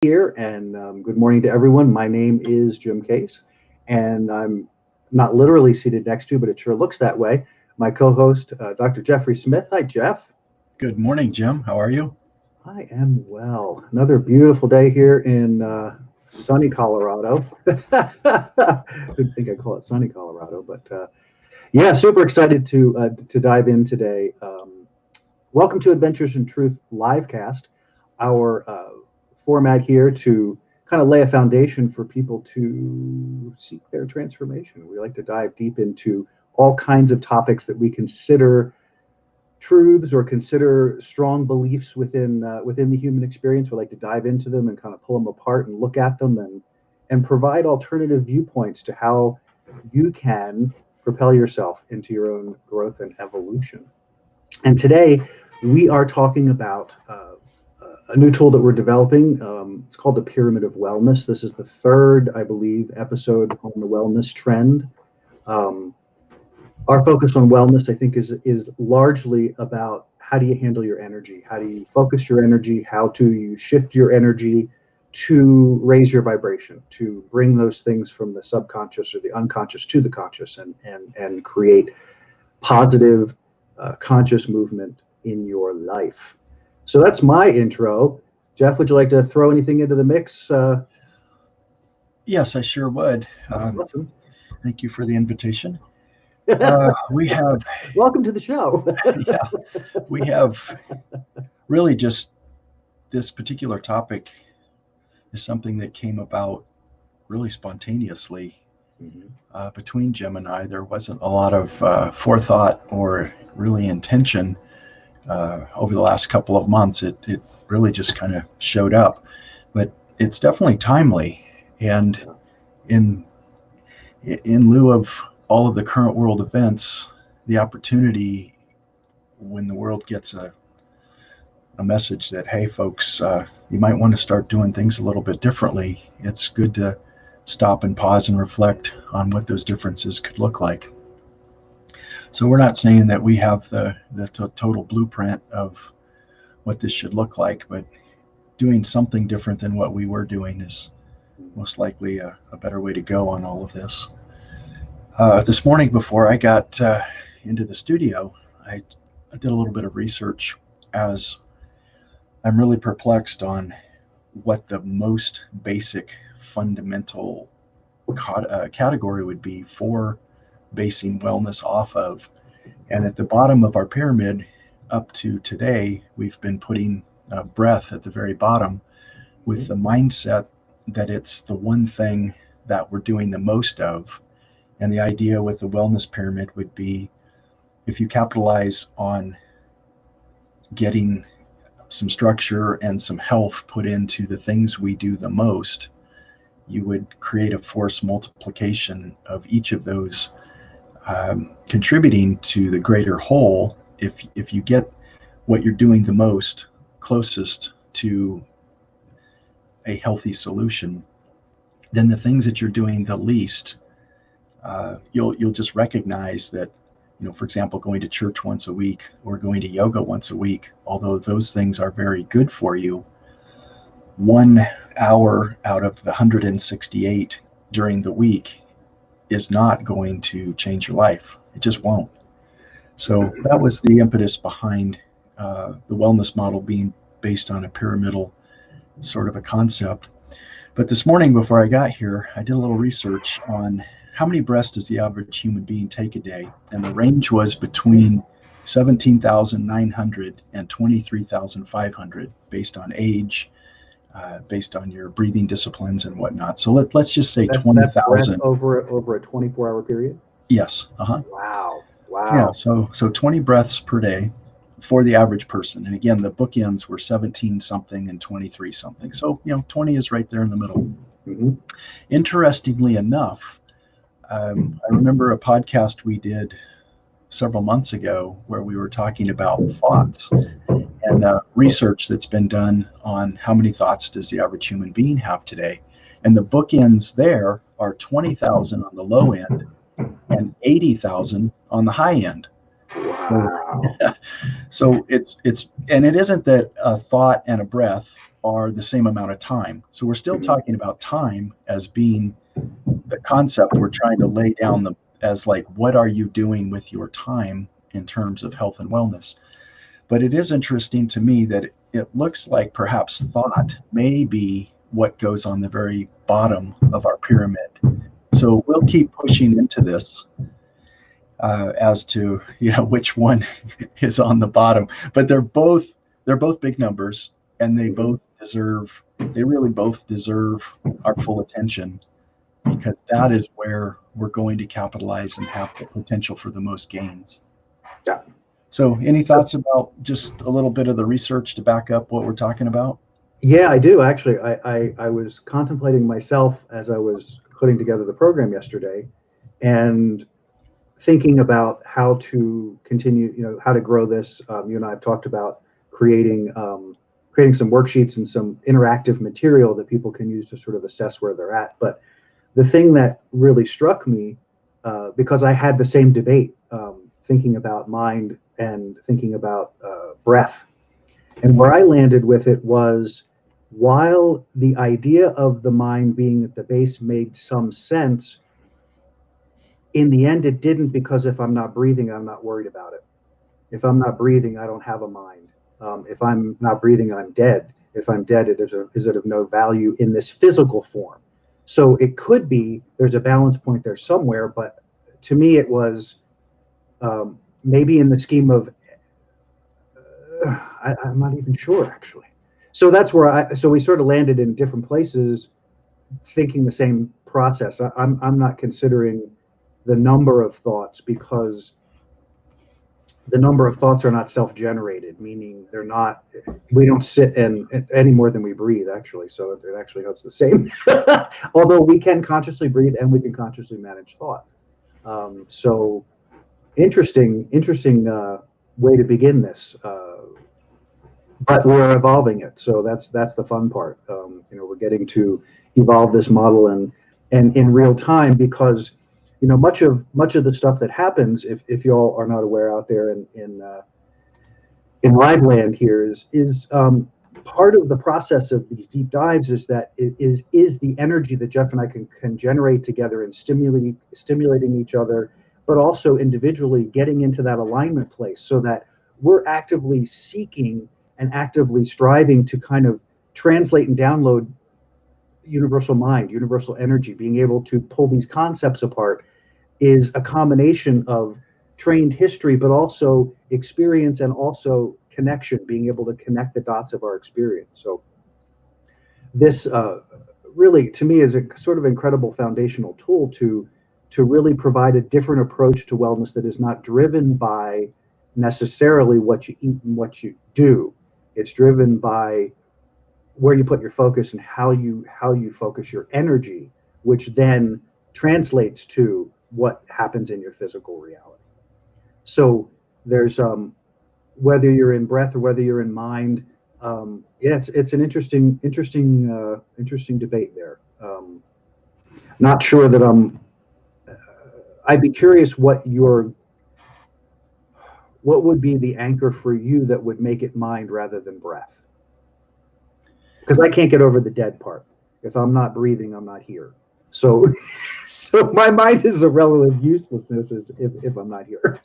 here, and good morning to everyone. My name is Jim Case, and I'm not literally seated next to, but it sure looks that way. My co-host, Dr. Jeffrey Smith. Hi, Jeff. Good morning, Jim. How are you? I am well. Another beautiful day here in sunny Colorado. Didn't think I'd call it sunny Colorado, but yeah, super excited to dive in today. Welcome to Adventures in Truth livecast, our format here to kind of lay a foundation for people to seek their transformation. We like to dive deep into all kinds of topics that we consider truths or consider strong beliefs within the human experience. We like to dive into them and kind of pull them apart and look at them and provide alternative viewpoints to how you can propel yourself into your own growth and evolution. And today we are talking about a new tool that we're developing. It's called the Pyramid of Wellness. This is the third, I believe, episode on the wellness trend. Um, our focus on wellness, I think, is largely about how do you handle your energy? How do you focus your energy? How do you shift your energy to raise your vibration, to bring those things from the subconscious or the unconscious to the conscious and create positive conscious movement in your life. So that's my intro. Jeff, would you like to throw anything into the mix? Yes, I sure would. Awesome. Thank you for the invitation. We have, Welcome to the show. yeah, we have really just this particular topic is something that came about really spontaneously between Jim and I. There wasn't a lot of forethought or really intention over the last couple of months. It really just kind of showed up, but it's definitely timely. And in lieu of all of the current world events, the opportunity when the world gets a message that, hey, folks, you might want to start doing things a little bit differently, it's good to stop and pause and reflect on what those differences could look like. So we're not saying that we have the total blueprint of what this should look like, but doing something different than what we were doing is most likely a better way to go on all of this. This morning before I got into the studio, I did a little bit of research as I'm really perplexed on what the most basic fundamental category would be for basing wellness off of. And at the bottom of our pyramid up to today, we've been putting breath at the very bottom with the mindset that it's the one thing that we're doing the most of. And the idea with the wellness pyramid would be if you capitalize on getting some structure and some health put into the things we do the most, you would create a force multiplication of each of those contributing to the greater whole. If you get what you're doing the most closest to a healthy solution, then the things that you're doing the least, you'll just recognize that, for example, going to church once a week or going to yoga once a week, although those things are very good for you, 1 hour out of the 168 during the week is not going to change your life. It just won't. So that was the impetus behind the wellness model being based on a pyramidal sort of a concept. But this morning before I got here, I did a little research on how many breaths does the average human being take a day? And the range was between 17,900 and 23,500 based on age, based on your breathing disciplines and whatnot. So let's just say 20,000 over a 24-hour period. Yes. Wow. Yeah. So 20 breaths per day for the average person. And again, the bookends were 17 something and 23 something. So 20 is right there in the middle. Mm-hmm. Interestingly enough, I remember a podcast we did several months ago where we were talking about thoughts and research that's been done on how many thoughts does the average human being have today. And the bookends there are 20,000 on the low end and 80,000 on the high end. Wow. So it's and it isn't that a thought and a breath are the same amount of time. So we're still talking about time as being the concept we're trying to lay down as like, what are you doing with your time in terms of health and wellness? But it is interesting to me that it looks like perhaps thought may be what goes on the very bottom of our pyramid. So we'll keep pushing into this as to which one is on the bottom. But they're both big numbers, and they really both deserve our full attention, because that is where we're going to capitalize and have the potential for the most gains. Yeah. So any thoughts about just a little bit of the research to back up what we're talking about? Yeah, I do actually. I was contemplating myself as I was putting together the program yesterday, and thinking about how to continue, how to grow this. You and I have talked about creating some worksheets and some interactive material that people can use to sort of assess where they're at. But the thing that really struck me, because I had the same debate, thinking about mind and thinking about breath, and where I landed with it was, while the idea of the mind being at the base made some sense, in the end it didn't, because if I'm not breathing, I'm not worried about it. If I'm not breathing, I don't have a mind. If I'm not breathing, I'm dead. If I'm dead, is it of no value in this physical form? So it could be there's a balance point there somewhere, but to me it was maybe in the scheme of I'm not even sure actually. So that's where so we sort of landed in different places, thinking the same process. I'm not considering the number of thoughts, because the number of thoughts are not self-generated, meaning we don't sit any more than we breathe, actually. So it actually hurts the same. Although we can consciously breathe and we can consciously manage thought. So interesting way to begin this. But we're evolving it. So that's the fun part. We're getting to evolve this model and in real time, because much of the stuff that happens, if you all are not aware out there in live land here, is part of the process of these deep dives, is that it is the energy that Jeff and I can generate together and stimulating each other, but also individually getting into that alignment place, so that we're actively seeking and actively striving to kind of translate and download universal mind, universal energy. Being able to pull these concepts apart is a combination of trained history, but also experience and also connection, being able to connect the dots of our experience. So this really, to me, is a sort of incredible foundational tool to really provide a different approach to wellness that is not driven by necessarily what you eat and what you do. It's driven by where you put your focus and how you focus your energy, which then translates to what happens in your physical reality. So there's whether you're in breath or whether you're in mind, it's an interesting debate there. Not sure that I'd be curious what would be the anchor for you that would make it mind rather than breath? Because I can't get over the dead part. If I'm not breathing, I'm not here. So my mind is a relative uselessness if I'm not here.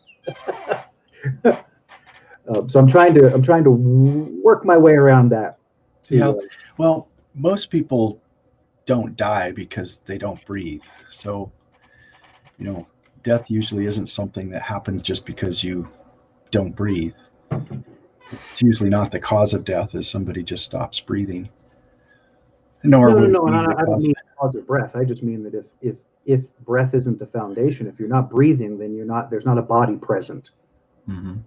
So I'm trying to work my way around that. Well, most people don't die because they don't breathe. So, death usually isn't something that happens just because you don't breathe. It's usually not the cause of death, is somebody just stops breathing. No. And I don't mean cause of breath. I just mean that if breath isn't the foundation, if you're not breathing, then there's not a body present. Mm-hmm.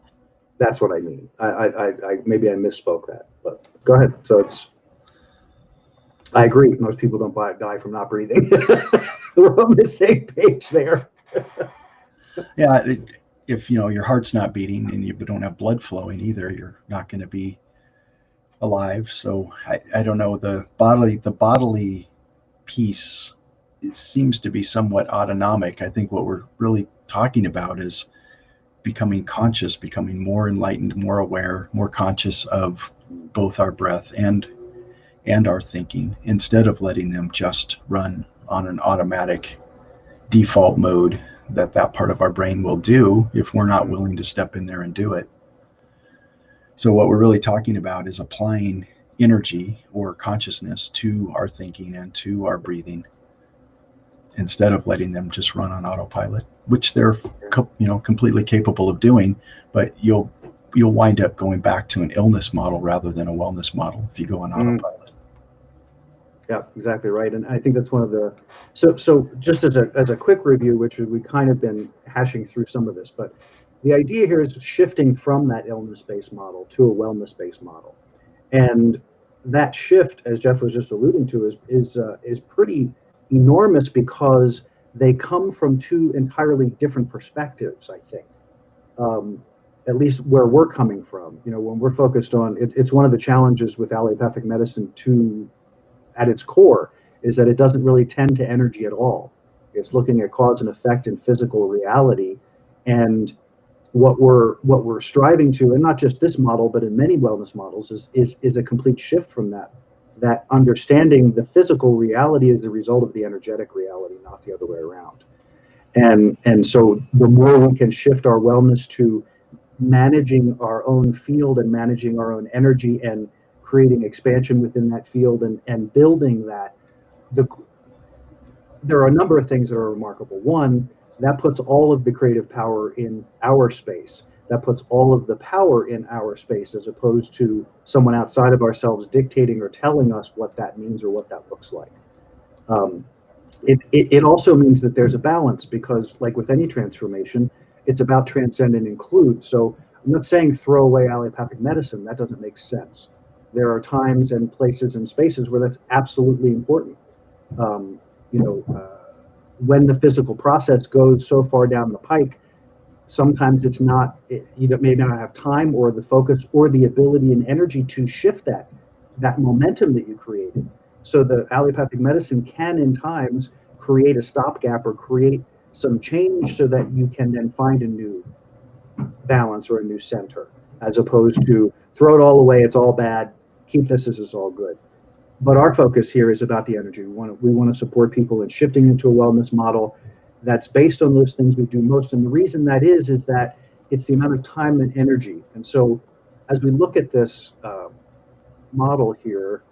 That's what I mean. I maybe I misspoke that, but go ahead. So I agree. Most people don't die from not breathing. We're on the same page there. Yeah. If your heart's not beating and you don't have blood flowing either, you're not going to be alive. So I don't know, the bodily piece, it seems to be somewhat autonomic. I think what we're really talking about is becoming conscious, becoming more enlightened, more aware, more conscious of both our breath and our thinking, instead of letting them just run on an automatic default mode that part of our brain will do if we're not willing to step in there and do it. So what we're really talking about is applying energy or consciousness to our thinking and to our breathing, instead of letting them just run on autopilot, which they're completely capable of doing, but you'll wind up going back to an illness model rather than a wellness model if you go on autopilot. Yeah, exactly right. And I think that's one of the, so just as a quick review, which we kind of been hashing through some of this, but the idea here is shifting from that illness-based model to a wellness-based model. And that shift, as Jeff was just alluding to, is pretty enormous, because they come from two entirely different perspectives, I think. At least where we're coming from, when we're focused on it's one of the challenges with allopathic medicine at its core, is that it doesn't really tend to energy at all. It's looking at cause and effect in physical reality. And what we're striving to, and not just this model, but in many wellness models, is a complete shift from that understanding the physical reality is the result of the energetic reality, not the other way around. And so the more we can shift our wellness to managing our own field and managing our own energy and creating expansion within that field and building that, there are a number of things that are remarkable. One, that puts all of the creative power in our space. That puts all of the power in our space, as opposed to someone outside of ourselves dictating or telling us what that means or what that looks like. It also means that there's a balance, because like with any transformation, it's about transcend and include. So I'm not saying throw away allopathic medicine. That doesn't make sense. There are times and places and spaces where that's absolutely important. When the physical process goes so far down the pike, sometimes it's not, you may not have time or the focus or the ability and energy to shift that momentum that you created. So the allopathic medicine can, in times, create a stopgap or create some change so that you can then find a new balance or a new center, as opposed to throw it all away, it's all bad, keep this as it's all good. But our focus here is about the energy. We want to support people in shifting into a wellness model that's based on those things we do most. And the reason that is that it's the amount of time and energy. And so as we look at this model here,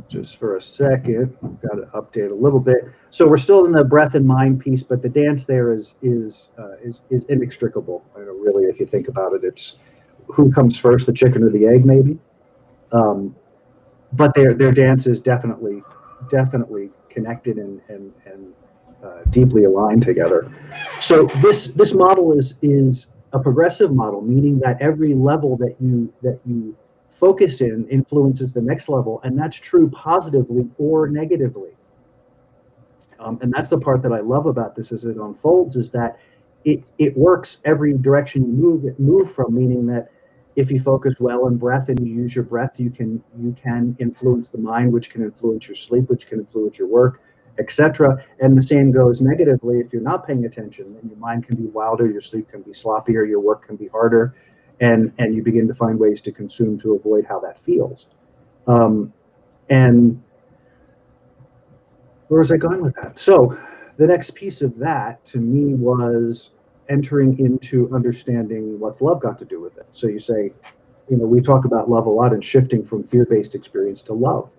just for a second, I've got to update a little bit. So we're still in the breath and mind piece, but the dance there is inextricable. Really, if you think about it, it's who comes first, the chicken or the egg, maybe. But their dance is definitely connected and deeply aligned together. So this model is a progressive model, meaning that every level that you focus in influences the next level, and that's true positively or negatively. And that's the part that I love about this as it unfolds, is that it works every direction you move from, meaning that if you focus well on breath and you use your breath, you can influence the mind, which can influence your sleep, which can influence your work, etc. And the same goes negatively if you're not paying attention, and your mind can be wilder, your sleep can be sloppier, your work can be harder, and you begin to find ways to consume to avoid how that feels. And where was I going with that? So the next piece of that to me was entering into understanding what's love got to do with it. So you say, we talk about love a lot and shifting from fear-based experience to love.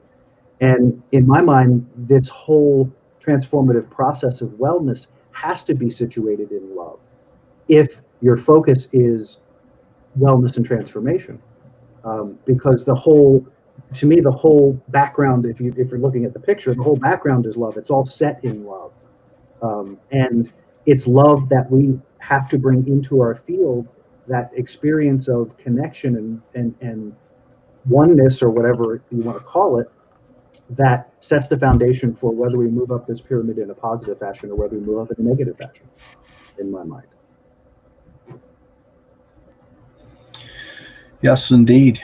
And in my mind, this whole transformative process of wellness has to be situated in love if your focus is wellness and transformation. Because the whole background, if you're looking at the picture, the whole background is love. It's all set in love. And it's love that we have to bring into our field, that experience of connection and oneness, or whatever you want to call it, that sets the foundation for whether we move up this pyramid in a positive fashion or whether we move up in a negative fashion, in my mind. Yes, indeed.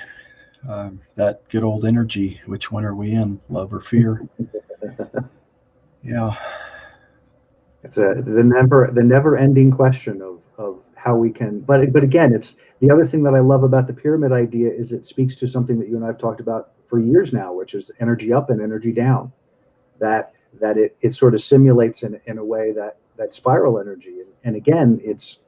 That good old energy, which one are we in, love or fear? Yeah. It's the never-ending question of how we can, but again, it's the other thing that I love about the pyramid idea is it speaks to something that you and I've talked about for years now, which is energy up and energy down. That it sort of simulates in a way that spiral energy. And again, it's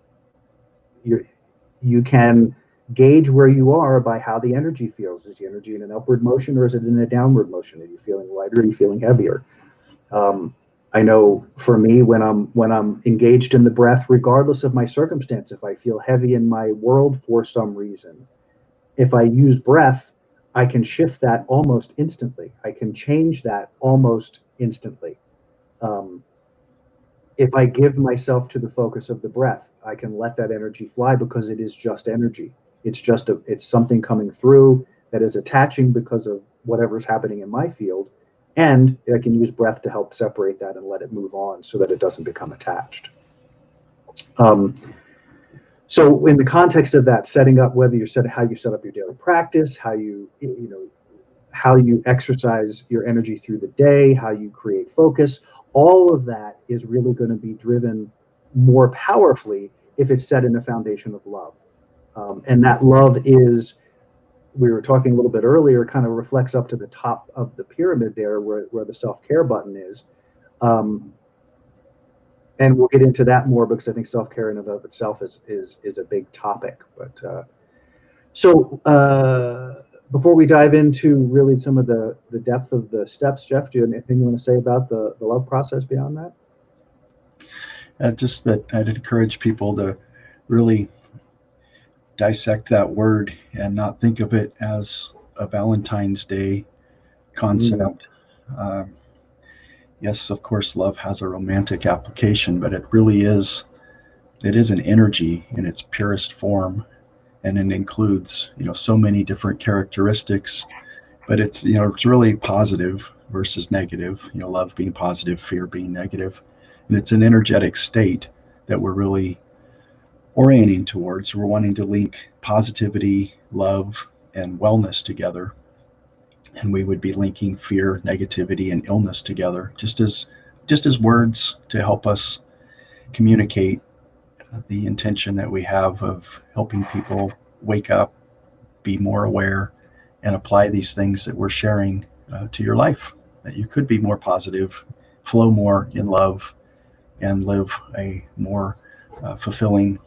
you can gauge where you are by how the energy feels. Is the energy in an upward motion or is it in a downward motion? Are you feeling lighter? Are you feeling heavier? I know for me, when I'm engaged in the breath, regardless of my circumstance, if I feel heavy in my world for some reason, if I use breath, I can shift that almost instantly. I can change that almost instantly. Um, if I give myself to the focus of the breath, I can let that energy fly because it is just energy. It's something coming through that is attaching because of whatever's happening in my field. And I can use breath to help separate that and let it move on so that it doesn't become attached. So in the context of that, setting up how you set up your daily practice, how you exercise your energy through the day, how you create focus, all of that is really going to be driven more powerfully if it's set in a foundation of love. And that love is, we were talking a little bit earlier, kind of reflects up to the top of the pyramid there where the self-care button is. And we'll get into that more because I think self-care in and of itself is a big topic. But before we dive into really some of the depth of the steps, Jeff, do you have anything you want to say about the love process beyond that? Just that I'd encourage people to really dissect that word and not think of it as a Valentine's Day concept. Yes, of course, love has a romantic application, but it is an energy in its purest form, and it includes so many different characteristics. But it's really positive versus negative. Love being positive, fear being negative, and it's an energetic state that we're really orienting towards. We're wanting to link positivity, love, and wellness together. And we would be linking fear, negativity, and illness together, just as words to help us communicate the intention that we have of helping people wake up, be more aware, and apply these things that we're sharing to your life. That you could be more positive, flow more in love, and live a more fulfilling,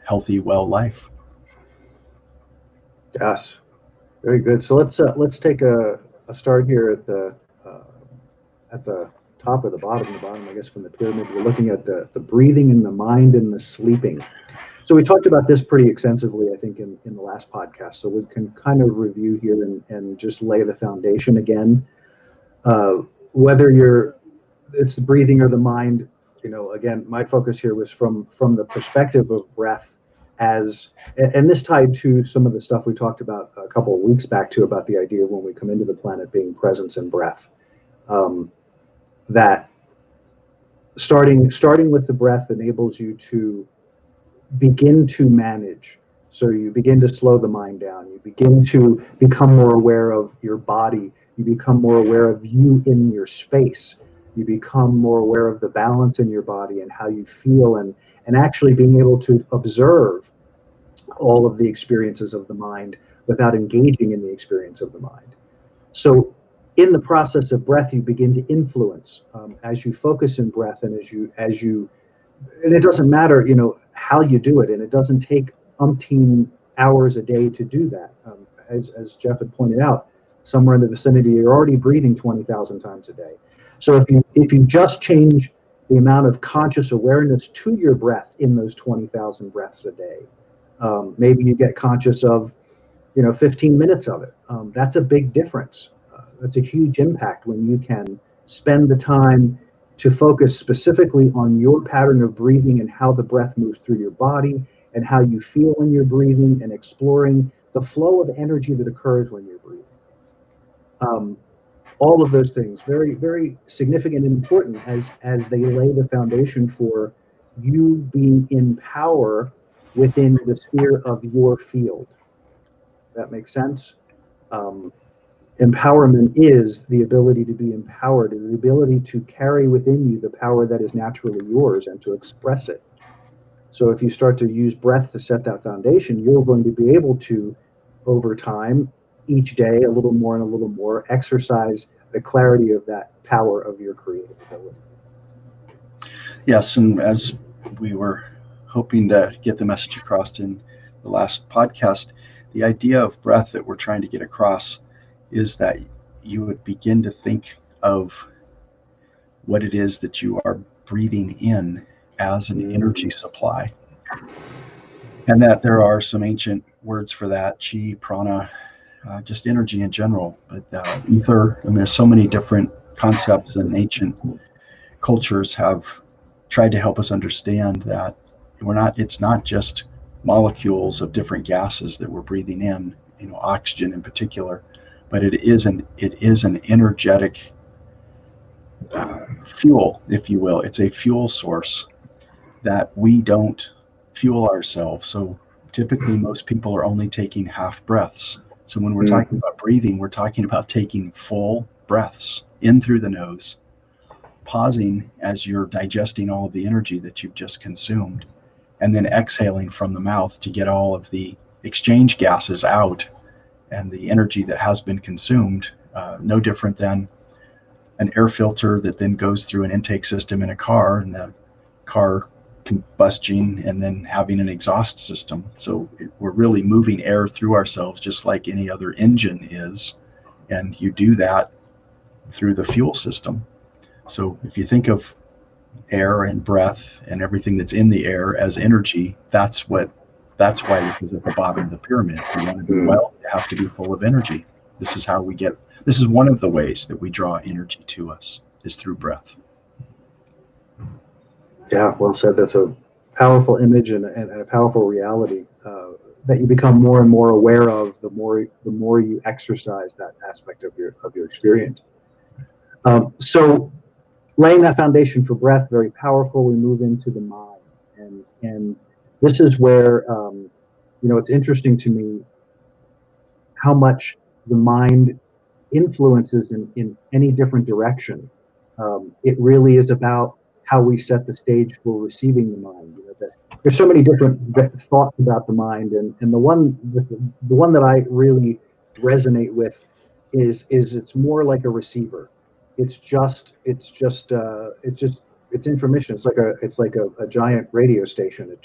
healthy, well life. Yes, very good. So let's take a start here at the top or the bottom, I guess, from the pyramid. We're looking at the breathing and the mind and the sleeping. So we talked about this pretty extensively, I think, in the last podcast. So we can kind of review here and just lay the foundation again. Whether it's the breathing or the mind, again, my focus here was from the perspective of breath and this tied to some of the stuff we talked about a couple of weeks back too, about the idea of when we come into the planet being presence and breath. That starting with the breath enables you to begin to manage. So you begin to slow the mind down. You begin to become more aware of your body. You become more aware of you in your space. You become more aware of the balance in your body and how you feel, and actually being able to observe all of the experiences of the mind without engaging in the experience of the mind. So in the process of breath, you begin to influence as you focus in breath, and and it doesn't matter, how you do it, and it doesn't take umpteen hours a day to do that. As Jeff had pointed out, somewhere in the vicinity, you're already breathing 20,000 times a day. So if you just change the amount of conscious awareness to your breath in those 20,000 breaths a day, maybe you get conscious of 15 minutes of it. That's a big difference. That's a huge impact when you can spend the time to focus specifically on your pattern of breathing and how the breath moves through your body and how you feel when you're breathing, and exploring the flow of energy that occurs when you're breathing. All of those things, very, very significant and important as they lay the foundation for you being in power within the sphere of your field. That makes sense? Empowerment is the ability to be empowered, and the ability to carry within you the power that is naturally yours and to express it. So if you start to use breath to set that foundation, you're going to be able to, over time, each day, a little more and a little more, exercise the clarity of that power of your creative ability. Yes, and as we were hoping to get the message across in the last podcast, the idea of breath that we're trying to get across is that you would begin to think of what it is that you are breathing in as an energy supply. And that there are some ancient words for that: chi, prana, just energy in general. But ether, I mean, there's so many different concepts, and ancient cultures have tried to help us understand that it's not just molecules of different gases that we're breathing in, oxygen in particular, but it is an energetic fuel, if you will. It's a fuel source that we don't fuel ourselves. So typically most people are only taking half breaths. So when we're talking about breathing, we're talking about taking full breaths in through the nose, pausing as you're digesting all of the energy that you've just consumed, and then exhaling from the mouth to get all of the exchange gases out and the energy that has been consumed. No different than an air filter that then goes through an intake system in a car, and the car combusting and then having an exhaust system. So we're really moving air through ourselves just like any other engine is, and you do that through the fuel system. So if you think of air and breath and everything that's in the air as energy, that's why this is at the bottom of the pyramid. You want to do well, you have to be full of energy. This is one of the ways that we draw energy to us, is through breath. Yeah, well said. That's a powerful image and a powerful reality that you become more and more aware of the more you exercise that aspect of your experience. So laying that foundation for breath, very powerful. We move into the mind, and this is where it's interesting to me how much the mind influences in any different direction. It really is about how we set the stage for receiving the mind. There's so many different thoughts about the mind, and the one that I really resonate with is it's more like a receiver. It's information. It's like a giant radio station.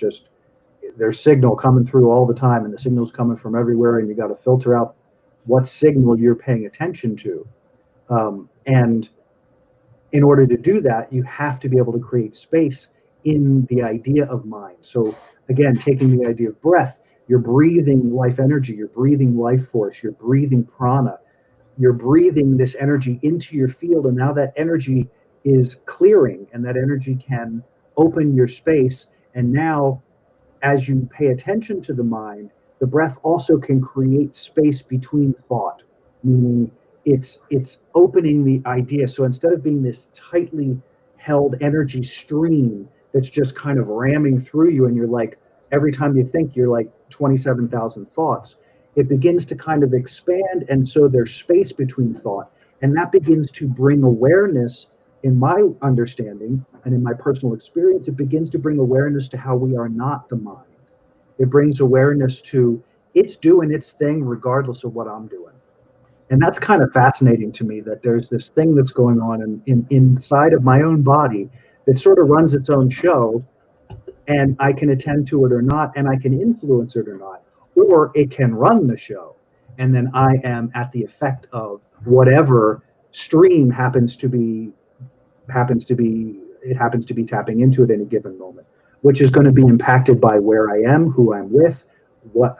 There's signal coming through all the time, and the signal's coming from everywhere, and you got to filter out what signal you're paying attention to. And in order to do that, you have to be able to create space in the idea of mind. So again, taking the idea of breath, you're breathing life energy, you're breathing life force, you're breathing prana, you're breathing this energy into your field, and now that energy is clearing, and that energy can open your space. And now, as you pay attention to the mind, the breath also can create space between thought, meaning it's opening the idea. So instead of being this tightly held energy stream that's just kind of ramming through you, and you're like, every time you think you're like 27,000 thoughts, it begins to kind of expand, and so there's space between thought, and that begins to bring awareness. In my understanding and in my personal experience, it begins to bring awareness to how we are not the mind. It brings awareness to it's doing its thing regardless of what I'm doing. And that's kind of fascinating to me, that there's this thing that's going on inside of my own body that sort of runs its own show, and I can attend to it or not, and I can influence it or not, or it can run the show, and then I am at the effect of whatever stream happens to be tapping into at any given moment, which is going to be impacted by where I am, who I'm with, what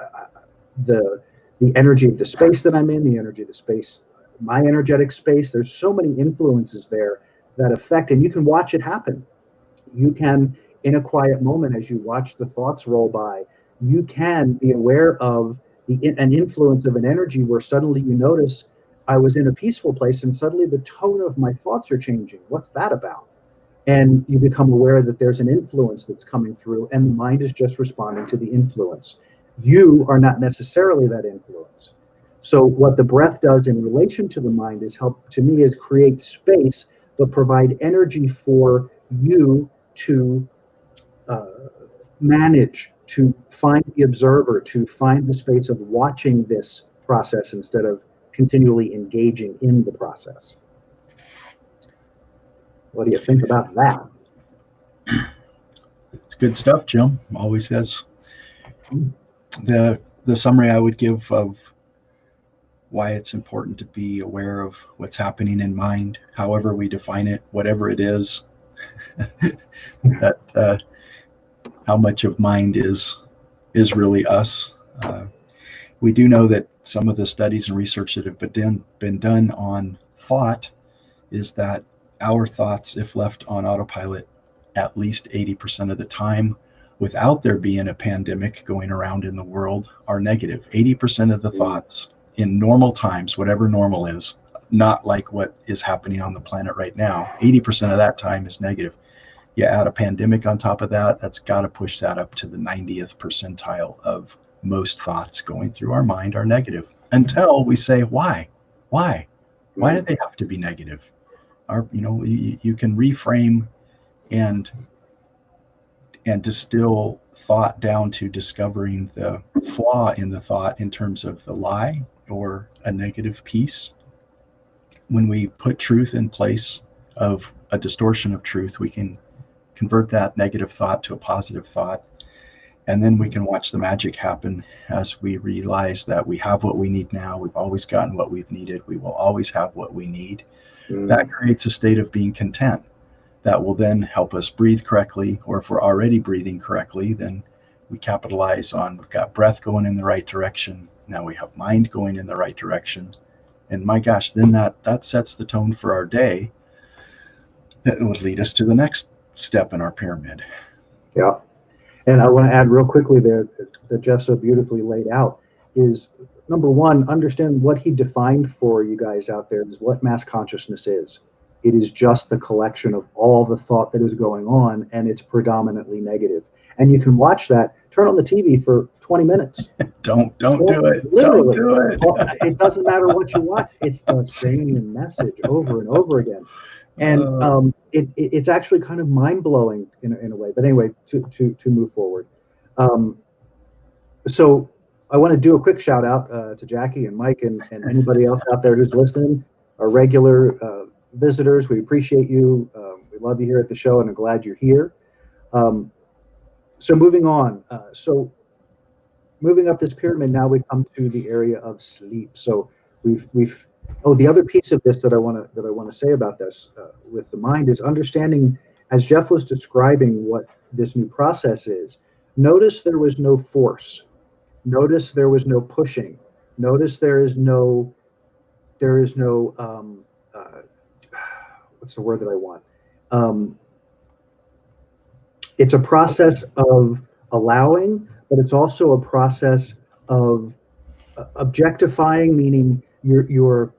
the energy of the space that I'm in, the energy of the space, my energetic space. There's so many influences there that affect, and you can watch it happen. You can, in a quiet moment, as you watch the thoughts roll by, you can be aware of an influence of an energy where suddenly you notice, I was in a peaceful place and suddenly the tone of my thoughts are changing. What's that about? And you become aware that there's an influence that's coming through, and the mind is just responding to the influence. You are not necessarily that influence. So what the breath does in relation to the mind is create space, but provide energy for you to manage to find the observer, to find the space of watching this process instead of continually engaging in the process. What do you think about that? It's good stuff, Jim. Always has. The summary I would give of why it's important to be aware of what's happening in mind, however we define it, whatever it is, that how much of mind is really us. We do know that some of the studies and research that have been done on thought is that our thoughts, if left on autopilot at least 80% of the time, without there being a pandemic going around in the world, are negative. 80% of the thoughts in normal times, whatever normal is, not like what is happening on the planet right now, 80% of that time is negative. You add a pandemic on top of that, that's got to push that up to the 90th percentile of most thoughts going through our mind are negative, until we say, why do they have to be negative? You can reframe and distill thought down to discovering the flaw in the thought in terms of the lie or a negative piece. When we put truth in place of a distortion of truth, we can convert that negative thought to a positive thought. And then we can watch the magic happen as we realize that we have what we need now. We've always gotten what we've needed. We will always have what we need. That creates a state of being content that will then help us breathe correctly. Or if we're already breathing correctly, then we capitalize on, we've got breath going in the right direction. Now we have mind going in the right direction. And my gosh, then that sets the tone for our day that would lead us to the next step in our pyramid. Yeah. And I want to add real quickly there that Jeff so beautifully laid out is, number one, understand what he defined for you guys out there is what mass consciousness is. It is just the collection of all the thought that is going on, and it's predominantly negative. And you can watch that, turn on the TV for 20 minutes. Don't do it. Literally. Don't do it. It doesn't matter what you watch. It's the same message over and over again. And it's actually kind of mind-blowing in a way. But anyway, to move forward. So I want to do a quick shout out to Jackie and Mike and anybody else out there who's listening, our regular visitors. We appreciate you. We love you here at the show, and I'm glad you're here. So moving on. So moving up this pyramid, now we come to the area of sleep. So we've the other piece of this that I want to say about this with the mind is understanding, as Jeff was describing what this new process is. Notice there was no force. Notice there was no pushing. Notice there is no what's the word that I want? It's a process of allowing, but it's also a process of objectifying, meaning the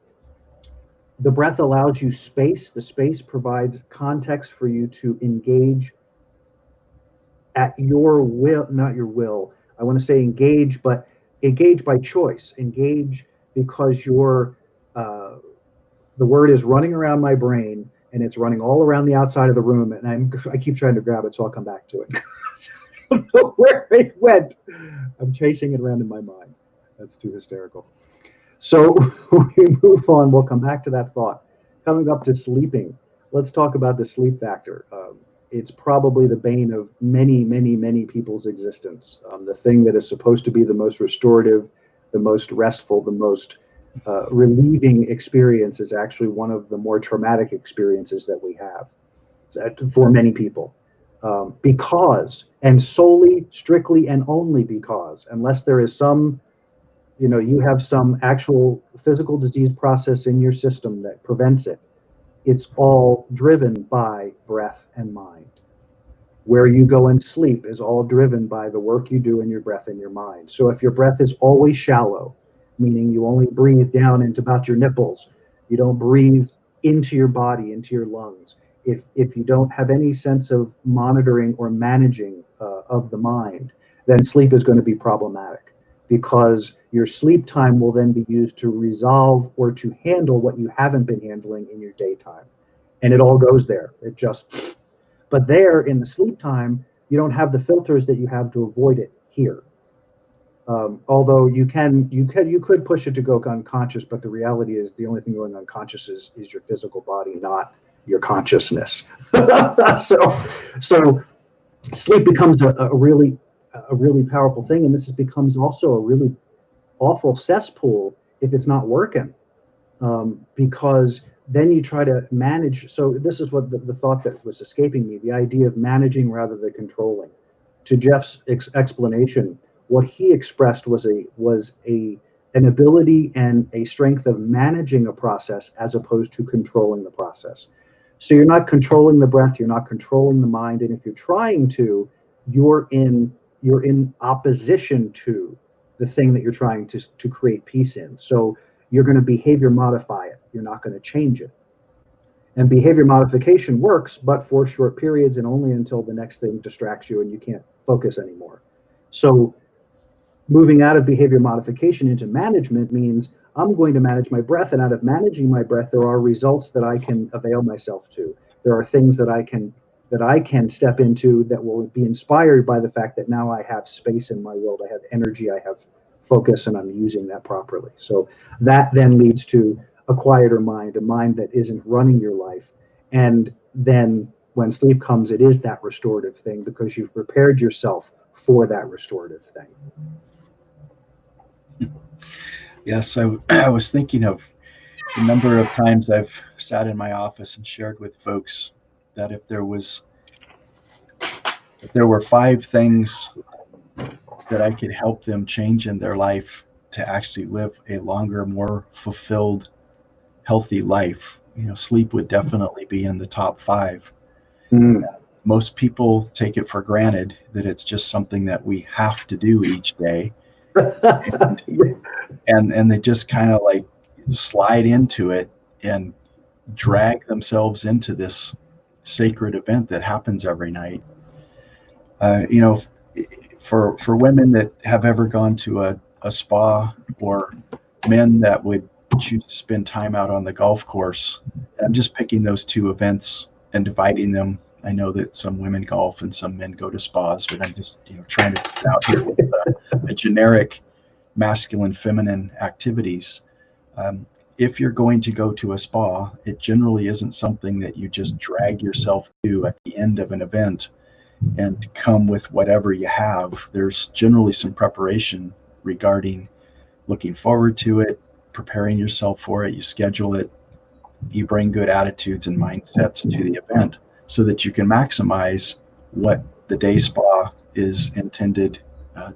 breath allows you space. The space provides context for you to engage at your will, not your will. I want to say engage, but engage by choice. Engage because the word is running around my brain, and it's running all around the outside of the room, and I keep trying to grab it, so I'll come back to it. I don't know where it went. I'm chasing it around in my mind. That's too hysterical. So we move on. We'll come back to that thought. Coming up to sleeping, let's talk about the sleep factor. It's probably the bane of many, many, many people's existence. The thing that is supposed to be the most restorative, the most restful, the most relieving experience is actually one of the more traumatic experiences that we have for many people. Because, and solely, strictly, and only because, unless there is some, you have some actual physical disease process in your system that prevents it, it's all driven by breath and mind. Where you go and sleep is all driven by the work you do in your breath and your mind. So if your breath is always shallow, meaning you only breathe down into about your nipples, you don't breathe into your body, into your lungs, if you don't have any sense of monitoring or managing of the mind, then sleep is going to be problematic, because your sleep time will then be used to resolve or to handle what you haven't been handling in your daytime. And it all goes there. But there in the sleep time, You don't have the filters that you have to avoid it here. Although you could push it to go unconscious, but the reality is the only thing going unconscious is your physical body, not your consciousness. so sleep becomes a really powerful thing, and this becomes also a really awful cesspool if it's not working, because then you try to manage. So this is what the thought that was escaping me, the idea of managing rather than controlling. To Jeff's explanation, what he expressed was an ability and a strength of managing a process as opposed to controlling the process. So you're not controlling the breath, you're not controlling the mind, and if you're trying to, you're in opposition to the thing that you're trying to create peace in. So you're going to behavior modify it. You're not going to change it. And behavior modification works, but for short periods and only until the next thing distracts you and you can't focus anymore. So moving out of behavior modification into management means I'm going to manage my breath, and out of managing my breath, there are results that I can avail myself to. There are things that I can step into that will be inspired by the fact that now I have space in my world, I have energy, I have focus, and I'm using that properly. So that then leads to a quieter mind, a mind that isn't running your life. And then when sleep comes, it is that restorative thing because you've prepared yourself for that restorative thing. Yes, I was thinking of the number of times I've sat in my office and shared with folks that if there were 5 things that I could help them change in their life to actually live a longer, more fulfilled, healthy life, sleep would definitely be in the top 5. Most people take it for granted that it's just something that we have to do each day. And they just kind of like slide into it and drag themselves into this sacred event that happens every night. For women that have ever gone to a spa, or men that would choose to spend time out on the golf course, I'm just picking those 2 events and dividing them. I know that some women golf and some men go to spas, but I'm just trying to put out here with a generic masculine, feminine activities. If you're going to go to a spa, it generally isn't something that you just drag yourself to at the end of an event and come with whatever you have. There's generally some preparation regarding looking forward to it, preparing yourself for it. You schedule it, you bring good attitudes and mindsets to the event so that you can maximize what the day spa is intended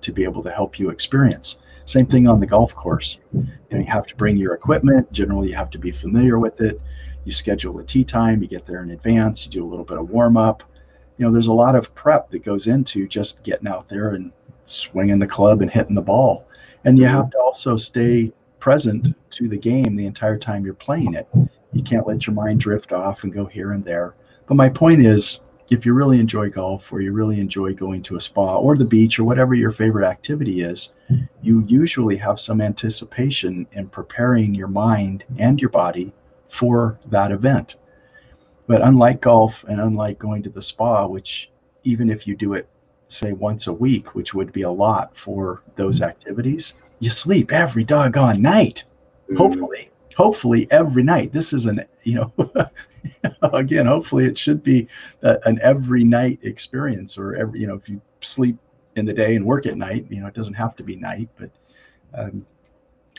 to be able to help you experience. Same thing on the golf course. You have to bring your equipment. Generally, you have to be familiar with it. You schedule a tee time. You get there in advance. You do a little bit of warm up. There's a lot of prep that goes into just getting out there and swinging the club and hitting the ball. And you have to also stay present to the game the entire time you're playing it. You can't let your mind drift off and go here and there. But my point is, if you really enjoy golf, or you really enjoy going to a spa or the beach or whatever your favorite activity is, you usually have some anticipation in preparing your mind and your body for that event. But unlike golf and unlike going to the spa, which even if you do it, say, once a week, which would be a lot for those activities, you sleep every doggone night. Hopefully every night. This is again, hopefully it should be an every night experience, or if you sleep in the day and work at night, it doesn't have to be night, but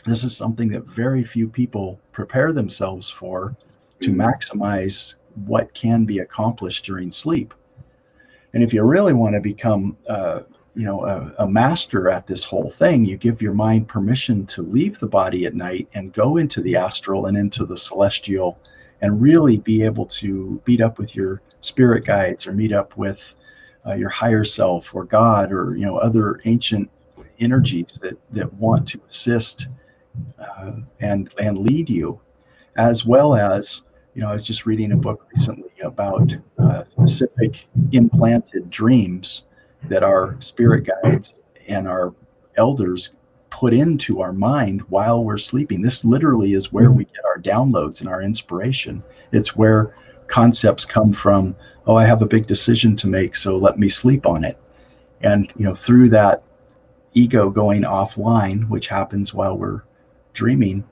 this is something that very few people prepare themselves for, to maximize what can be accomplished during sleep. And if you really want to become a master at this whole thing, you give your mind permission to leave the body at night and go into the astral and into the celestial, and really be able to meet up with your spirit guides, or meet up with your higher self, or God, or other ancient energies that want to assist and lead you. As well as, I was just reading a book recently about specific implanted dreams that our spirit guides and our elders put into our mind while we're sleeping. This literally is where we get our downloads and our inspiration. It's where concepts come from, oh, I have a big decision to make, so let me sleep on it. And, through that ego going offline, which happens while we're dreaming,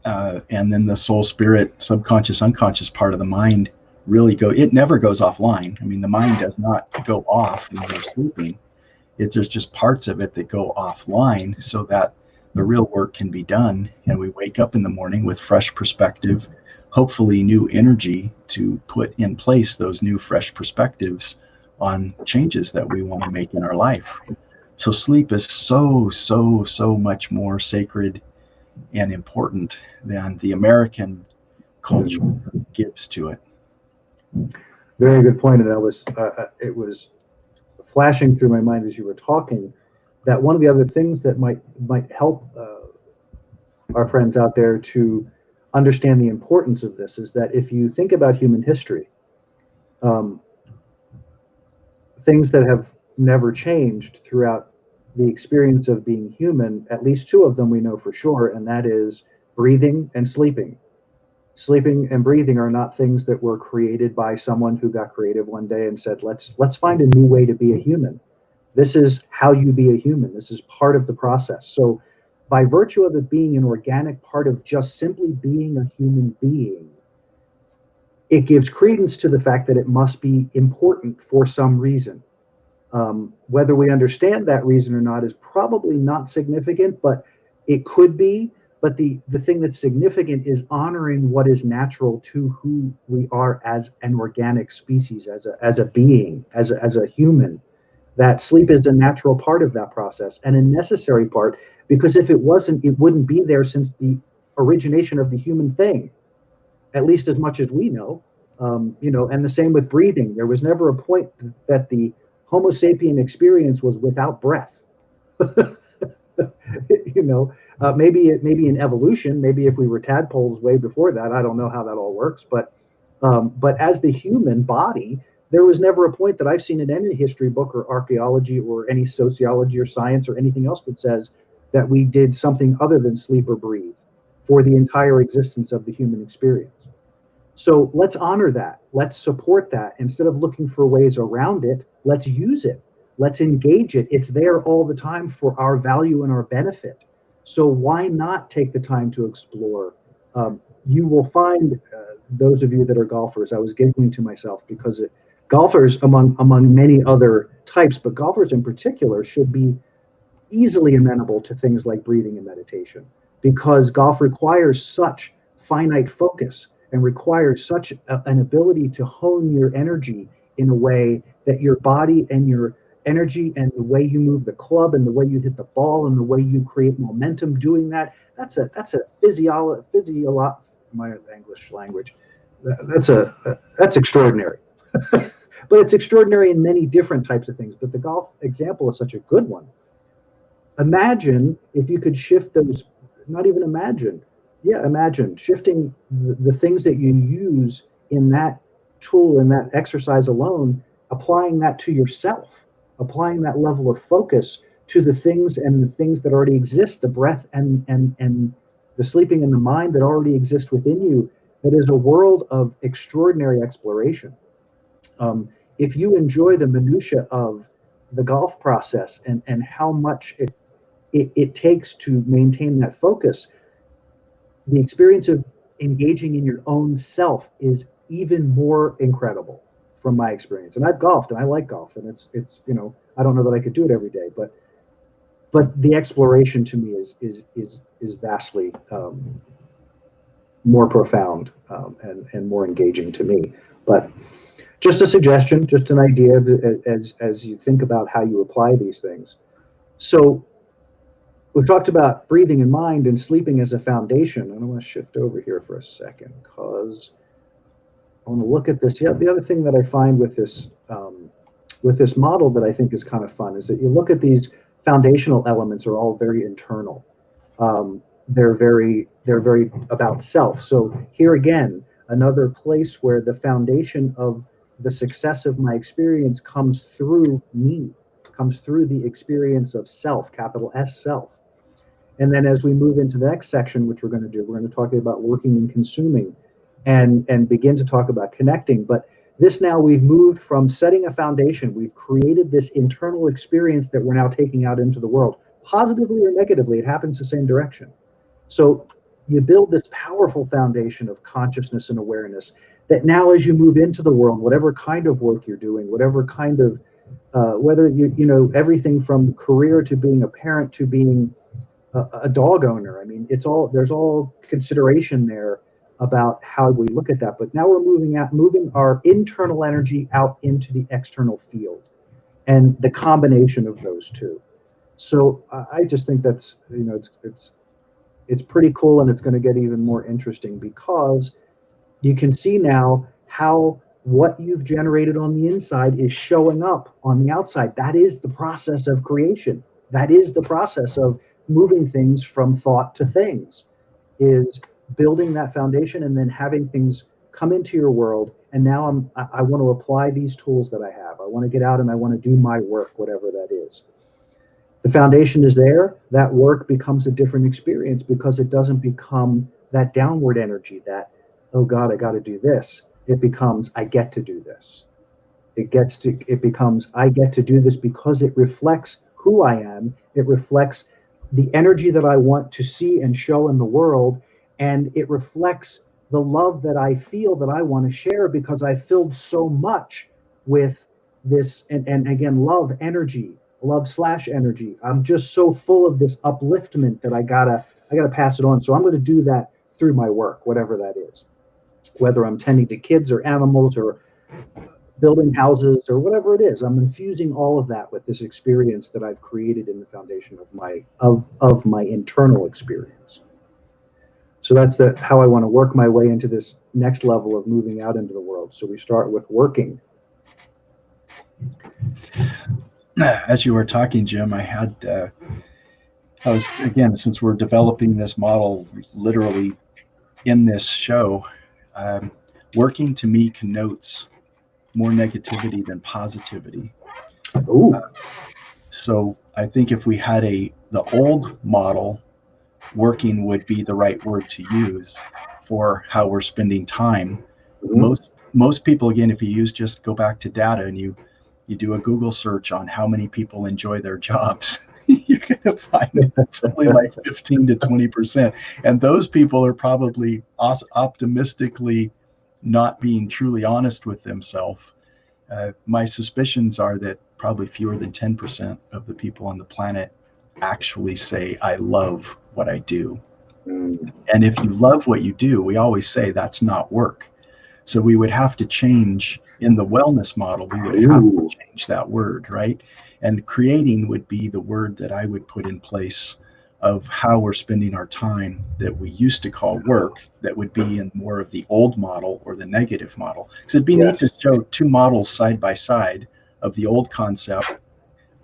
and then the soul, spirit, subconscious, unconscious part of the mind it never goes offline. I mean, the mind does not go off when we're sleeping. There's just parts of it that go offline so that the real work can be done. And we wake up in the morning with fresh perspective, hopefully new energy to put in place those new, fresh perspectives on changes that we want to make in our life. So sleep is so, so, so much more sacred and important than the American culture gives to it. Very good point. And it was flashing through my mind as you were talking that one of the other things that might help our friends out there to understand the importance of this is that if you think about human history, things that have never changed throughout the experience of being human, at least two of them we know for sure, and that is breathing and sleeping. Sleeping and breathing are not things that were created by someone who got creative one day and said, let's find a new way to be a human. This is how you be a human. This is part of the process. So by virtue of it being an organic part of just simply being a human being, it gives credence to the fact that it must be important for some reason. Whether we understand that reason or not is probably not significant, but it could be. But the thing that's significant is honoring what is natural to who we are as an organic species, as a being, as a human. That sleep is a natural part of that process and a necessary part, because if it wasn't, it wouldn't be there since the origination of the human thing, at least as much as we know. And the same with breathing. There was never a point that the Homo sapien experience was without breath. Maybe in evolution, maybe if we were tadpoles way before that, I don't know how that all works, but as the human body, there was never a point that I've seen in any history book or archaeology or any sociology or science or anything else that says that we did something other than sleep or breathe for the entire existence of the human experience. So let's honor that. Let's support that. Instead of looking for ways around it, let's use it. Let's engage it. It's there all the time for our value and our benefit. So why not take the time to explore? You will find, those of you that are golfers, I was giggling to myself because golfers, among many other types, but golfers in particular, should be easily amenable to things like breathing and meditation, because golf requires such finite focus and requires such an ability to hone your energy in a way that your body and your energy and the way you move the club and the way you hit the ball and the way you create momentum doing that's a my English language, that's extraordinary. But it's extraordinary in many different types of things, but the golf example is such a good one. Imagine if you could shift those, not even imagine shifting the things that you use in that tool, in that exercise alone, applying that to yourself, applying that level of focus to the things that already exist, the breath and the sleeping and the mind that already exist within you. That is a world of extraordinary exploration. If you enjoy the minutia of the golf process and how much it takes to maintain that focus, the experience of engaging in your own self is even more incredible from my experience. And I've golfed and I like golf, and it's I don't know that I could do it every day, but the exploration to me is vastly more profound and more engaging to me. But just a suggestion, just an idea as you think about how you apply these things. So we've talked about breathing and mind and sleeping as a foundation. And I want to shift over here for a second because I want to look at this. Yeah, the other thing that I find with this model that I think is kind of fun is that you look at these foundational elements are all very internal. They're very about self. So here again, another place where the foundation of the success of my experience comes through me, comes through the experience of self, capital S, self. And then as we move into the next section, which we're going to do, we're going to talk about working and consuming. and begin to talk about connecting. But this now we've moved from setting a foundation. We've created this internal experience that we're now taking out into the world, positively or negatively. It happens the same direction. So you build this powerful foundation of consciousness and awareness that now, as you move into the world, whatever kind of work you're doing, whatever kind of whether you know everything from career to being a parent to being a dog owner. I mean, there's all consideration there about how we look at that. But now we're moving our internal energy out into the external field, and the combination of those two. So I just think that's, you know, it's pretty cool, and it's going to get even more interesting because you can see now how what you've generated on the inside is showing up on the outside. That is the process of creation. That is the process of moving things from thought to things, is building that foundation and then having things come into your world. And now I want to apply these tools that I have. I want to get out and I want to do my work, whatever that is. The foundation is there. That work becomes a different experience because it doesn't become that downward energy that, oh God, I got to do this. It becomes, I get to do this. It becomes, I get to do this because it reflects who I am. It reflects the energy that I want to see and show in the world. And it reflects the love that I feel that I want to share because I filled so much with this. And again, love/energy. I'm just so full of this upliftment that I gotta pass it on. So I'm going to do that through my work, whatever that is, whether I'm tending to kids or animals or building houses or whatever it is. I'm infusing all of that with this experience that I've created in the foundation of my internal experience. So that's how I want to work my way into this next level of moving out into the world. So we start with working. As you were talking, Jim, I was, again, since we're developing this model literally in this show, working to me connotes more negativity than positivity. So I think if we had the old model, working would be the right word to use for how we're spending time. Mm-hmm. Most people, again, if you just go back to data and you do a Google search on how many people enjoy their jobs, you're going to find it's only like 15 to 20%. And those people are probably optimistically not being truly honest with themselves. My suspicions are that probably fewer than 10% of the people on the planet actually say, I love what I do. And if you love what you do, we always say that's not work. So we would have to change in the wellness model. We would have to change that word, right? And creating would be the word that I would put in place of how we're spending our time that we used to call work, that would be in more of the old model or the negative model. Because it'd be neat to show two models side by side of the old concept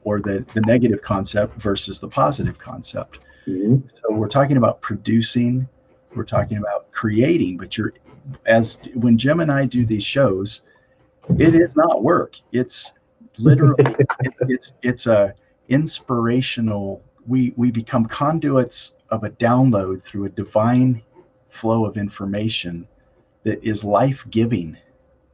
or the negative concept versus the positive concept. Mm-hmm. So we're talking about producing, we're talking about creating, but when Jim and I do these shows, it is not work. It's literally, it's a inspirational, we become conduits of a download through a divine flow of information that is life-giving.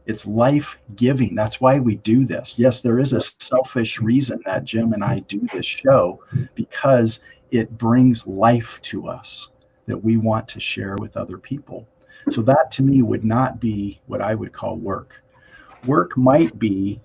It's life-giving. That's why we do this. Yes, there is a selfish reason that Jim and I do this show, because it brings life to us that we want to share with other people. So that to me would not be what I would call work. Work might be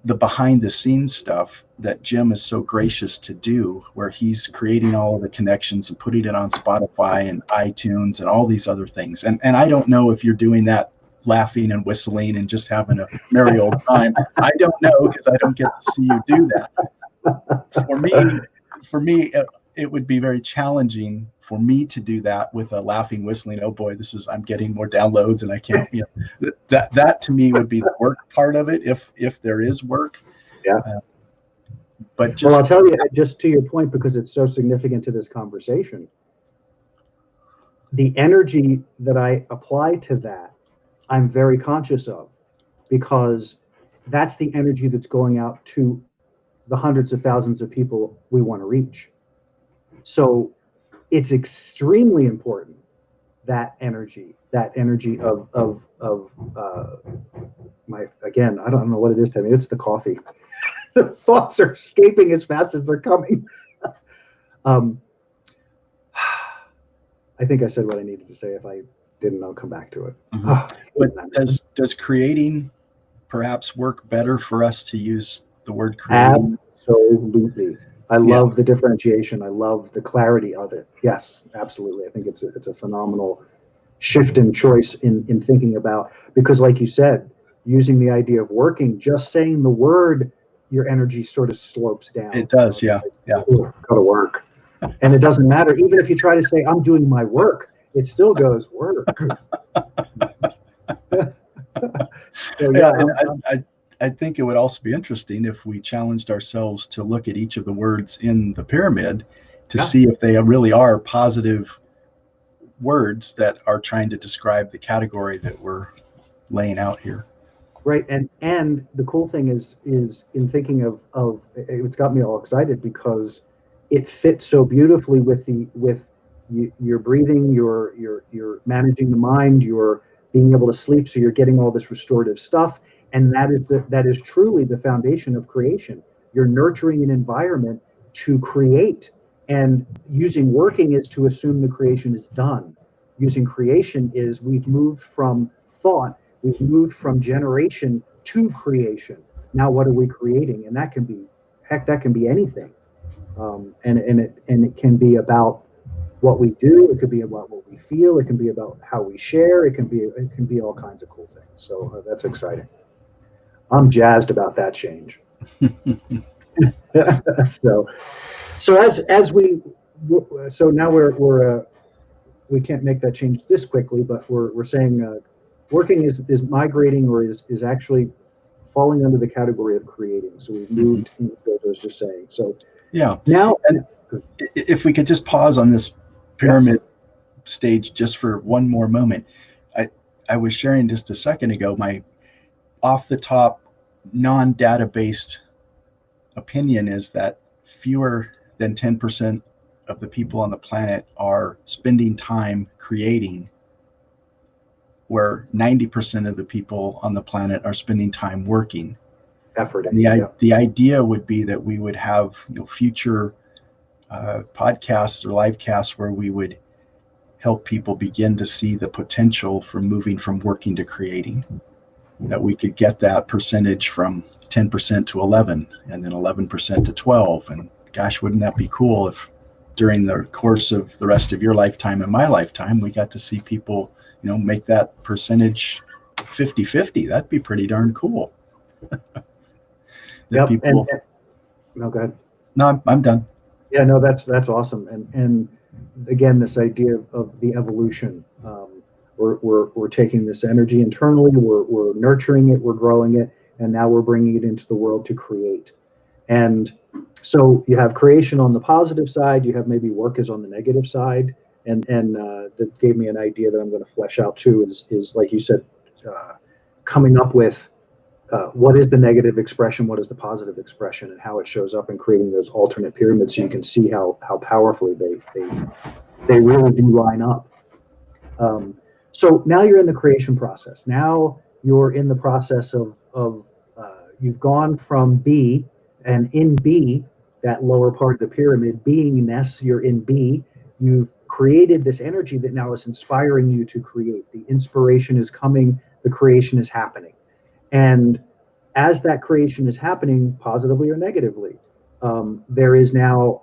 the behind the scenes stuff that Jim is so gracious to do, where he's creating all of the connections and putting it on Spotify and iTunes and all these other things. And I don't know if you're doing that laughing and whistling and just having a merry old time. I don't know, because I don't get to see you do that. For me, it would be very challenging for me to do that with a laughing, whistling. Oh boy, I'm getting more downloads and I can't, that to me would be the work part of it. If there is work. Yeah. But I'll tell you, just to your point, because it's so significant to this conversation, the energy that I apply to that, I'm very conscious of, because that's the energy that's going out to the hundreds of thousands of people we want to reach. So it's extremely important that energy of my, again, I don't know what it is to me. It's the coffee. The thoughts are escaping as fast as they're coming. um, I think I said what I needed to say. If I didn't, I'll come back to it. But does creating perhaps work better for us to use the word creating? Absolutely. I love the differentiation. I love the clarity of it. Yes, absolutely. I think it's a phenomenal shift in choice in thinking about, because like you said, using the idea of working, just saying the word, your energy sort of slopes down. It does, yeah. Go to work. And it doesn't matter. Even if you try to say, I'm doing my work, it still goes work. So, yeah, and I think it would also be interesting if we challenged ourselves to look at each of the words in the pyramid to see if they really are positive words that are trying to describe the category that we're laying out here. Right, and the cool thing is in thinking of it's got me all excited because it fits so beautifully with your breathing, you're managing the mind, you're being able to sleep, so you're getting all this restorative stuff, and that is truly the foundation of creation. You're nurturing an environment to create, and using working is to assume the creation is done. Using creation is we've moved from thought, we've moved from generation to creation. Now what are we creating? And that can be, heck, that can be anything. And it can be about what we do. It could be about what we feel. It can be about how we share. It can be all kinds of cool things. So that's exciting. I'm jazzed about that change. So now we can't make that change this quickly, but we're saying working is migrating, or is actually falling under the category of creating. So we've moved, I was just saying. So now, and if we could just pause on this pyramid stage just for one more moment. I was sharing just a second ago my off the top non-data based opinion is that fewer than 10% of the people on the planet are spending time creating, where 90% of the people on the planet are spending time working. The idea would be that we would have future podcasts or live casts where we would help people begin to see the potential for moving from working to creating, that we could get that percentage from 10% to 11 and then 11% to 12. And gosh, wouldn't that be cool if during the course of the rest of your lifetime and my lifetime, we got to see people, make that percentage 50-50. That'd be pretty darn cool. No, go ahead. No, I'm done. Yeah, no, that's awesome. And again, this idea of the evolution. We're taking this energy internally, we're nurturing it, we're growing it, and now we're bringing it into the world to create. And so you have creation on the positive side, you have maybe work is on the negative side, and that gave me an idea that I'm going to flesh out too. Is like you said, coming up with what is the negative expression, what is the positive expression, and how it shows up, in creating those alternate pyramids, so you can see how powerfully they really do line up. So now you're in the creation process. Now you're in the process of you've gone from B, and in B, that lower part of the pyramid, beingness, you're in B. You've created this energy that now is inspiring you to create. The inspiration is coming, the creation is happening. And as that creation is happening, positively or negatively, there is now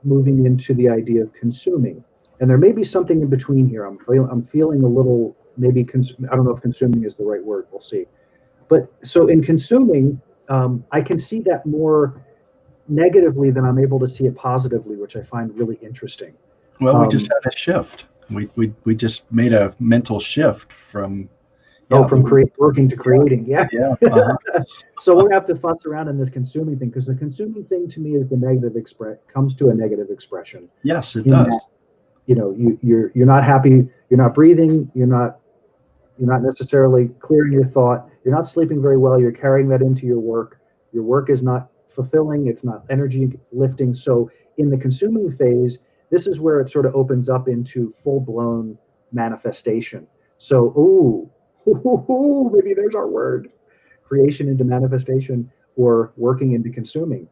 moving into the idea of consuming. And there may be something in between here. I'm feeling a little, maybe, I don't know if consuming is the right word, we'll see. But so in consuming, I can see that more negatively than I'm able to see it positively, which I find really interesting. Well, we just had a shift. We just made a mental shift from working to creating. Yeah. Uh-huh. So we're gonna have to fuss around in this consuming thing, because the consuming thing to me is the negative comes to a negative expression. Yes, it does. That, you're not happy, you're not breathing, you're not necessarily clearing your thought, you're not sleeping very well, you're carrying that into your work. Your work is not fulfilling, it's not energy lifting. So in the consuming phase, this is where it sort of opens up into full-blown manifestation. So, maybe there's our word: creation into manifestation, or working into consuming.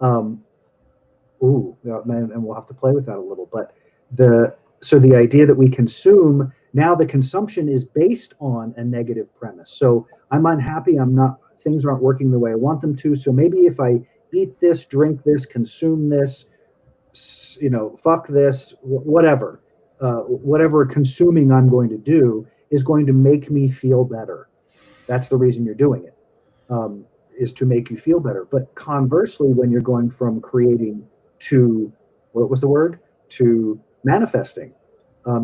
Um, man, and we'll have to play with that a little. But the idea that we consume, now the consumption is based on a negative premise. So I'm unhappy. Things aren't working the way I want them to. So maybe if I eat this, drink this, consume this, fuck this, whatever consuming I'm going to do is going to make me feel better. That's the reason you're doing it, is to make you feel better. But conversely, when you're going from creating to, what was the word? To manifesting,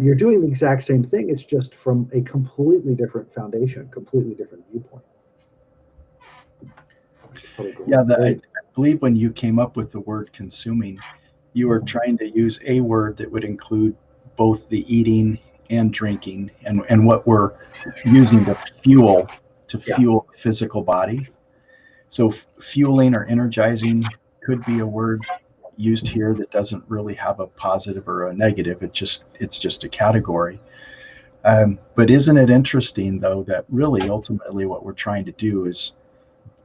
you're doing the exact same thing. It's just from a completely different foundation, completely different viewpoint. Yeah, I believe when you came up with the word consuming, you were trying to use a word that would include both the eating and drinking, and what we're using to fuel the physical body. So fueling or energizing could be a word used here that doesn't really have a positive or a negative. It's just a category. But isn't it interesting, though, that really ultimately what we're trying to do is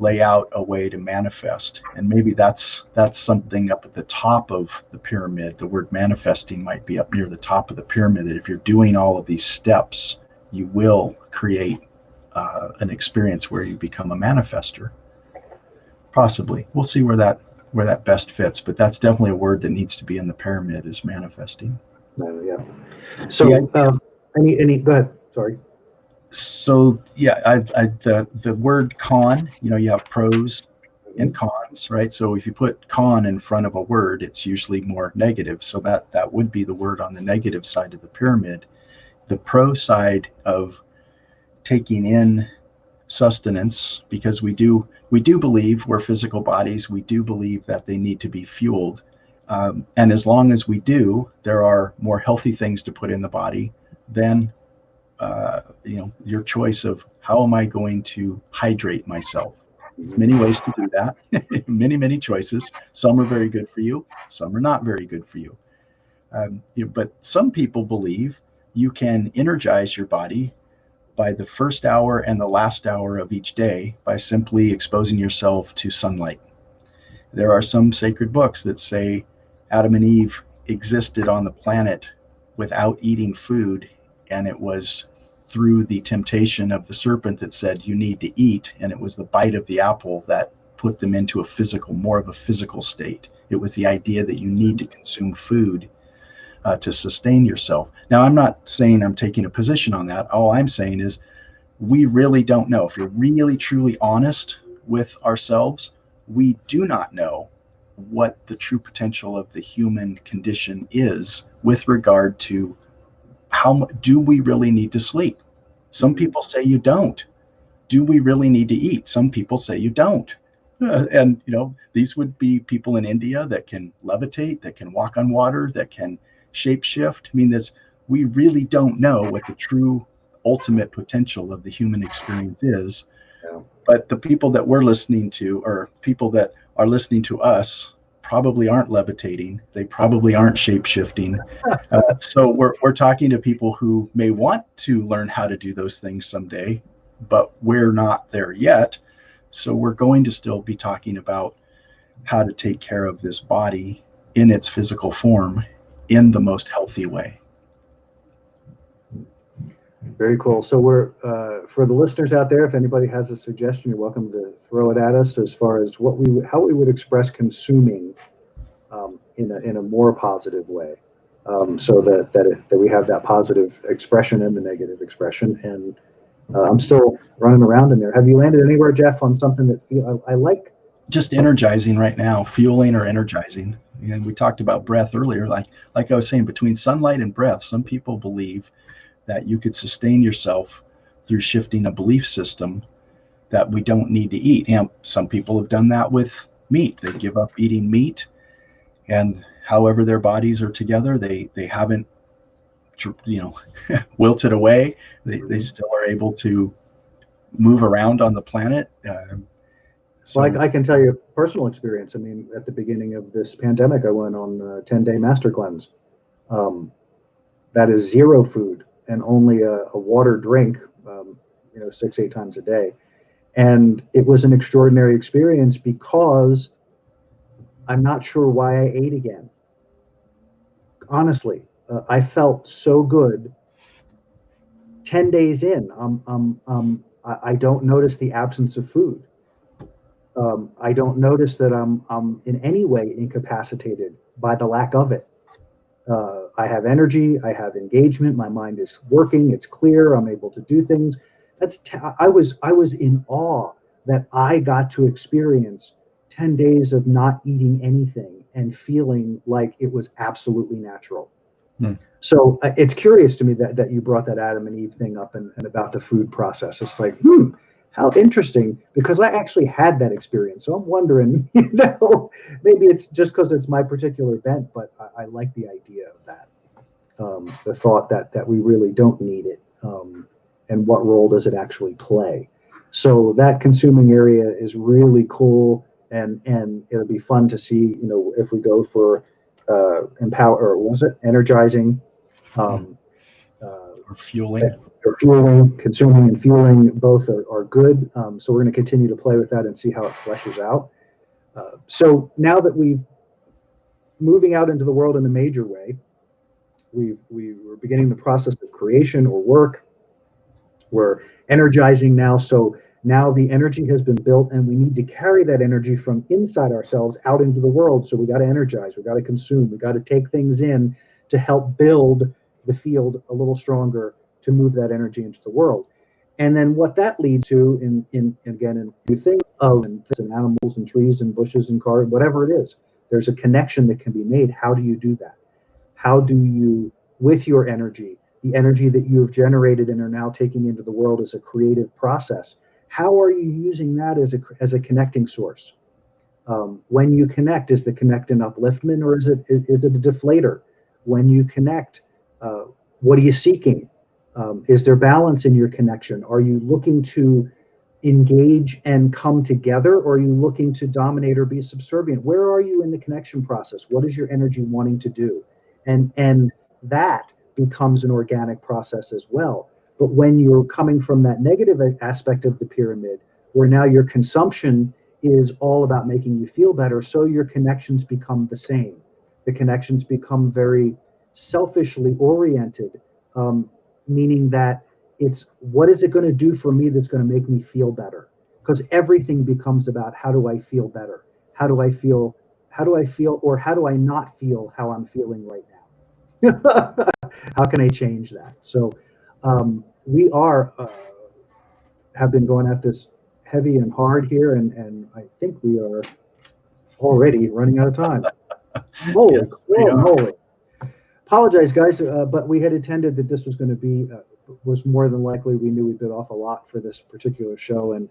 lay out a way to manifest, and maybe that's something up at the top of the pyramid. The word manifesting might be up near the top of the pyramid, that if you're doing all of these steps, you will create an experience where you become a manifester. Possibly, we'll see where that best fits, but that's definitely a word that needs to be in the pyramid, is manifesting. Yeah. So go ahead, sorry. So yeah, the word con, you have pros and cons, right? So if you put con in front of a word, it's usually more negative. So that would be the word on the negative side of the pyramid. The pro side of taking in sustenance, because we do believe we're physical bodies. We do believe that they need to be fueled, and as long as we do, there are more healthy things to put in the body than your choice of how am I going to hydrate myself. There's many ways to do that. many choices. Some are very good for you, some are not very good for you. But some people believe you can energize your body by the first hour and the last hour of each day by simply exposing yourself to sunlight. There are some sacred books that say Adam and Eve existed on the planet without eating food, and it was through the temptation of the serpent that said you need to eat, and it was the bite of the apple that put them into more of a physical state. It was the idea that you need to consume food to sustain yourself. Now, I'm not saying I'm taking a position on that. All I'm saying is we really don't know. If you're really truly honest with ourselves, we do not know what the true potential of the human condition is with regard to how do we really need to sleep. Some people say you don't. Do we really need to eat? Some people say you don't. And these would be people in India that can levitate, that can walk on water, that can shapeshift. I mean, we really don't know what the true ultimate potential of the human experience is. Yeah. But the people that we're listening to, or people that are listening to us, probably aren't levitating. They probably aren't shapeshifting. So we're talking to people who may want to learn how to do those things someday, but we're not there yet. So we're going to still be talking about how to take care of this body in its physical form in the most healthy way. Very cool. So we're for the listeners out there, if anybody has a suggestion, you're welcome to throw it at us as far as how we would express consuming in a more positive way, so that we have that positive expression and the negative expression. And I'm still running around in there. Have you landed anywhere, Jeff, on something that I like? Just energizing right now, fueling or energizing. And we talked about breath earlier. Like I was saying, between sunlight and breath, some people believe that you could sustain yourself through shifting a belief system that we don't need to eat. And some people have done that with meat. They give up eating meat, and however their bodies are together, they haven't wilted away. They still are able to move around on the planet. So I can tell you personal experience. I mean, at the beginning of this pandemic, I went on a 10-day master cleanse. That is zero food and only a water drink, 6-8 times a day. And it was an extraordinary experience because I'm not sure why I ate again. Honestly, I felt so good. 10 days in, I don't notice the absence of food. I don't notice that I'm in any way incapacitated by the lack of it. I have energy, I have engagement, my mind is working, it's clear, I'm able to do things. I was in awe that I got to experience 10 days of not eating anything and feeling like it was absolutely natural. So it's curious to me that you brought that Adam and Eve thing up and about the food process. It's like, how interesting, because I actually had that experience. So I'm wondering, maybe it's just because it's my particular bent, but I like the idea of that. The thought that we really don't need it, and what role does it actually play? So that consuming area is really cool, and it'll be fun to see, if we go for energizing, or fueling. Consuming and fueling, both are good. So we're going to continue to play with that and see how it fleshes out. So now that we're moving out into the world in a major way, we're beginning the process of creation or work. We're energizing now. So now the energy has been built, and we need to carry that energy from inside ourselves out into the world. So we got to energize, we got to consume, we got to take things in to help build the field a little stronger to move that energy into the world. And then what that leads to in you think of and animals and trees and bushes and cars, whatever it is, there's a connection that can be made. How do you do that? How do you, with your energy, the energy that you have generated and are now taking into the world as a creative process, how are you using that as a connecting source? When you connect, is the connect an upliftment, or is it a deflator? When you connect, what are you seeking? Is there balance in your connection? Are you looking to engage and come together, or are you looking to dominate or be subservient? Where are you in the connection process? What is your energy wanting to do? And that becomes an organic process as well. But when you're coming from that negative aspect of the pyramid, where now your consumption is all about making you feel better, so your connections become the same. The connections become very selfishly oriented, meaning that it's what is it going to do for me that's going to make me feel better? Because everything becomes about, how do I feel better? How do I feel, or how do I not feel how I'm feeling right now? How can I change that? So we have been going at this heavy and hard here, and I think we are already running out of time. Holy moly. Apologize, guys, but we had intended that this was going to be, was more than likely, we knew we bit off a lot for this particular show, and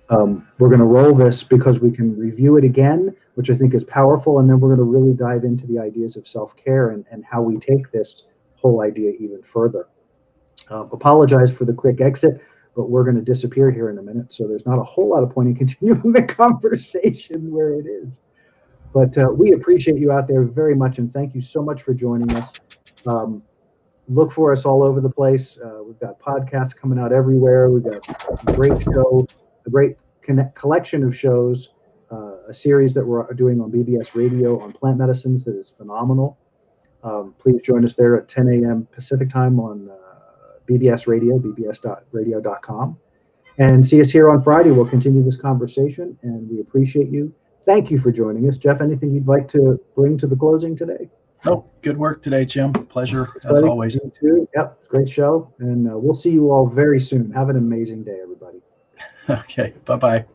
we're going to roll this because we can review it again, which I think is powerful, and then we're going to really dive into the ideas of self-care and how we take this whole idea even further. Apologize for the quick exit, but we're going to disappear here in a minute, so there's not a whole lot of point in continuing the conversation where it is. But we appreciate you out there very much, and thank you so much for joining us. Look for us all over the place. We've got podcasts coming out everywhere. We've got a great show, a great collection of shows, a series that we're doing on BBS Radio on plant medicines that is phenomenal. Please join us there at 10 a.m. Pacific time on BBS Radio, bbs.radio.com. And see us here on Friday. We'll continue this conversation, and we appreciate you. Thank you for joining us. Jeff, anything you'd like to bring to the closing today? Oh, good work today, Jim. Pleasure, as always. You too. Yep, great show. And we'll see you all very soon. Have an amazing day, everybody. Okay, bye-bye.